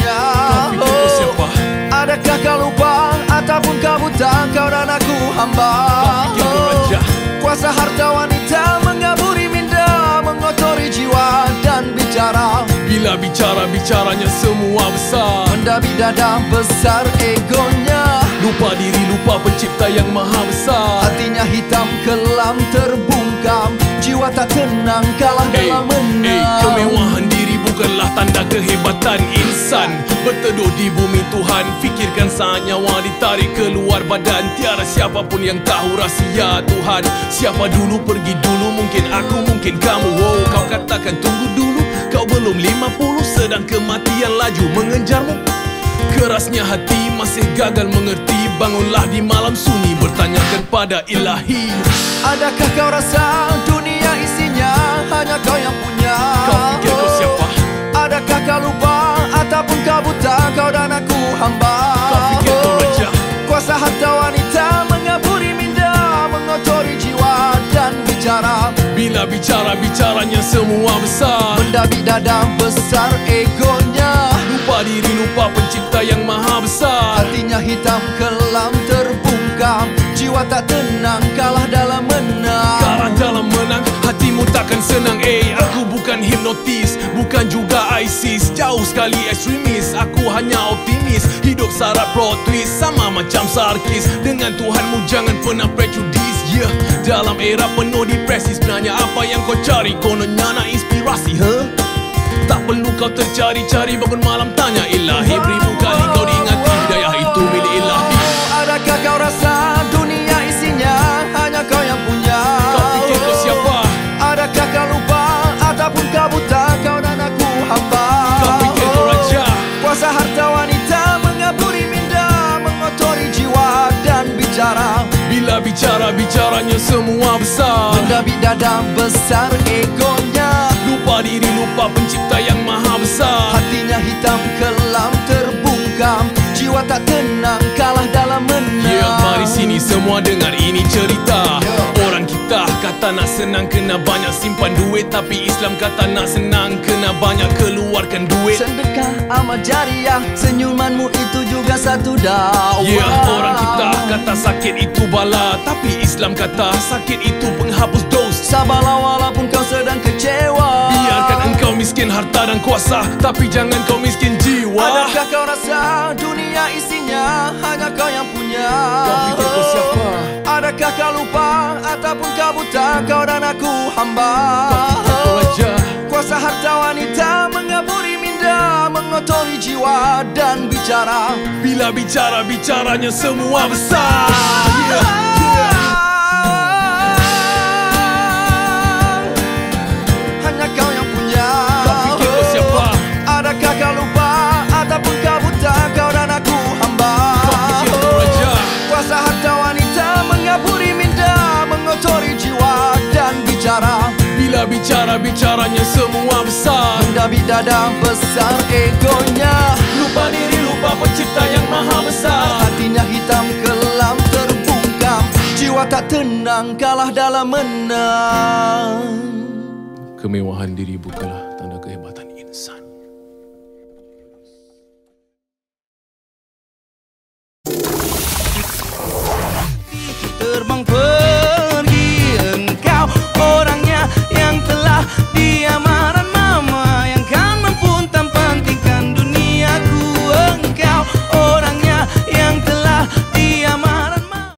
punya. Kau fikir kau siapa? Adakah kau lupa ataupun kau buta, kau dan aku hamba? Kau fikir kau raja? Kuasa harta wanita mengaburi minda, mengotori jiwa dan bicara. Bila bicara, bicaranya semua besar. Mendabi dada besar egonya. Lupa diri, lupa pencipta yang maha besar. Hatinya hitam kelam terbungkam, jiwa tak tenang kalah dalam menang. Kemewahan diri bukanlah tanda kehebatan insan. Berteduh di bumi Tuhan, fikirkan saat nyawa ditarik keluar badan. Tiada siapapun yang tahu rahsia Tuhan. Siapa dulu pergi dulu, mungkin aku, mungkin kamu. Wow, kau katakan tunggu dulu, kau belum 50, sedang kematian laju mengejarmu. Kerasnya hati masih gagal mengerti. Bangunlah di malam sunyi, bertanyakan pada ilahi. Adakah kau rasa dunia isinya hanya kau yang punya? Kau fikir kau siapa? Adakah kau lupa ataupun kau buta, kau dan aku hamba? Kau fikir kau raja? Kuasa harta wanita mengaburi minda, mengotori jiwa dan bicara. Bila bicara, bicaranya semua besar. Mendabi dada besar egonya. Lupa diri, lupa pencipta yang maha besar. Hatinya hitam kelam terbungkam, jiwa tak tenang kalah dalam menang. Kalah dalam menang, hatimu takkan senang. Aku bukan hipnotis, bukan juga ISIS. Jauh sekali ekstremis, aku hanya optimis. Hidup syarat plot twist, sama macam Sarkis. Dengan Tuhanmu jangan pernah prejudis. Dalam era penuh depresi, sebenarnya apa yang kau cari? Kononnya nak inspirasi, tak perlu kau tercari-cari, bangun malam tanya ilahi. Beribu kali kau diingati, hidayah itu milik ilahi. Adakah kau rasa dunia isinya hanya kau yang punya? Kau fikir kau siapa? Adakah kau lupa ataupun kau buta, kau dan aku hamba? Kau fikir kau raja? Kuasa harta wanita mengaburi minda, mengotori jiwa dan bicara. Bila bicara, bicaranya semua besar. Mendabi dada besar egonya. Lupa diri, lupa pencipta yang maha besar. Hatinya hitam kelam terbungkam, jiwa tak tenang kalah dalam menang. Mari sini semua dengar ini cerita. Orang kita kata nak senang kena banyak simpan duit, tapi Islam kata nak senang kena banyak keluarkan duit. Sedekah amal jariah, senyumanmu itu juga satu dakwah. Orang kita kata sakit itu bala, tapi Islam kata sakit itu penghapus dos. Sabarlah walaupun kau sedang kecewa. Biarkan engkau miskin harta dan kuasa, tapi jangan kau miskin jiwa. Adakah kau rasa dunia isinya hanya kau yang punya? Kau fikir kau siapa? Adakah kau lupa ataupun kau buta, kau dan aku hamba? Kau fikir kau raja? Kuasa harta wanita mengaburi minda, mengotori jiwa dan bicara. Bila bicara, bicaranya semua besar. Hanya kau yang punya. Kau fikir kau siapa? Adakah kau lupa ataupun kau buta, kau dan aku hamba? Kau fikir kau raja? Kuasa harta wanita mengaburi minda, mengotori jiwa dan bicara. Bila bicara, bicaranya semua besar. Mendabi dada besar egonya. Lupa diri, lupa pencipta yang maha besar. Hatinya hitam kelam terbungkam, jiwa tak tenang kalah dalam menang. Kemewahan diri bukanlah tanda kehebatan.